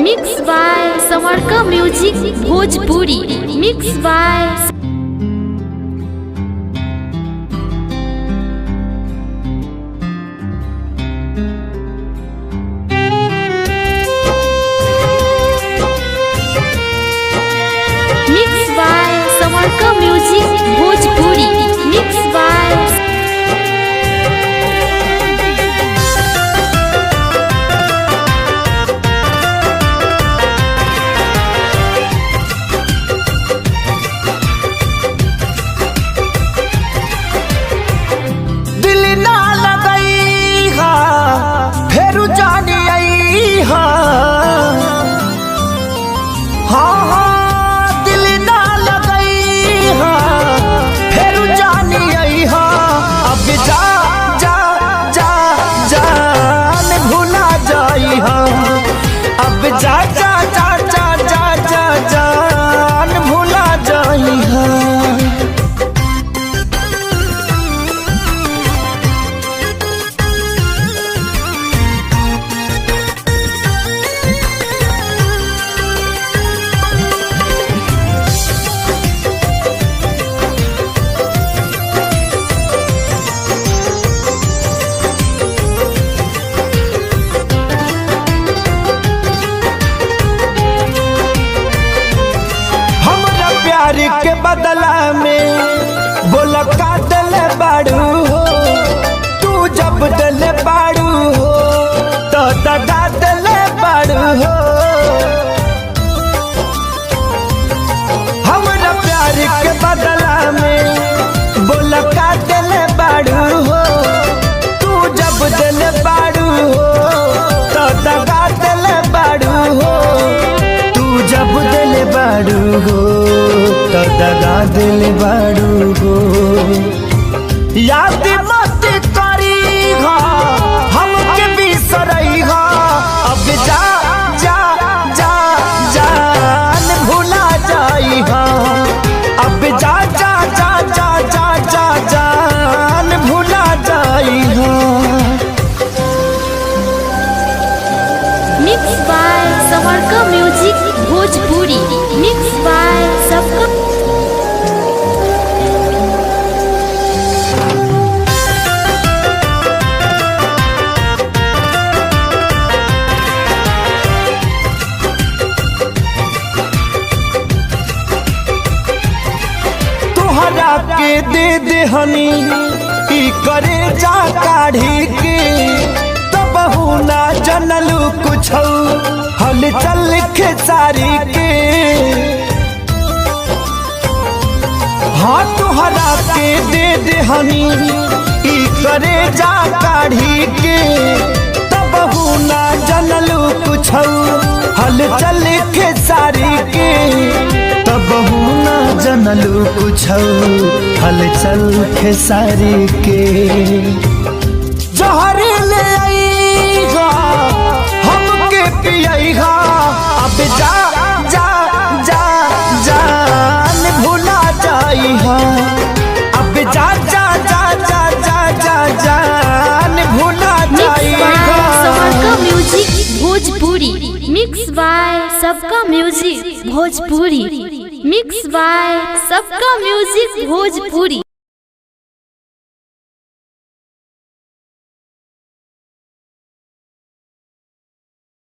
Mix by समरका music Bhojpuri. Mix by समरका music Bhojpuri. Mix by दिल ना लगई हा फेरू जानी आई हा। अब जा जा जा जा जा जा जान भुला जाई हाँ। प्यार के बदला में बोला का दिल बाड़ू हो। तू जब दिल बाड़ू हो तो दगा दिल बाड़ू हो। हमारा प्यार के बदला में बोला का दिल बाड़ू हो। तू जब दिल बाड़ू हो तो दगा दिल बाड़ू हो। तू जब दिल बाड़ू हो तो दगा दिल बाड़ू हो। याद मत करी हा हमके बिसरई हा। अब जा जा जा जान भुला जाई हा। अब जा जा जा जा जा जा जान भुला जाई हा। मिक्स बाय समरका म्यूजिक भोजपुरी। मिक्स बाय सबका तोहरा के दे दे हनी ई करे जा काढ़ी के। तब ना जनलू कुछ हल चल खेसारी के। हाँ तोहरा के दे दे हनी ई करे जा काढ़ी के। तब ना जनलू कुछ हल चल खेसारी के। तब ना जनलू कुछ हल चल खेसारी के। जहर ले आईगा हमके पियईगा। अब जा जा जा जान भुला जाईहा। अब जा जा जा जा जा जा जान भुला जाईहा। समरका म्यूजिक भोजपुरी। मिक्स बाय सबका म्यूजिक भोजपुरी। मिक्स बाय सबका म्यूजिक भोजपुरी।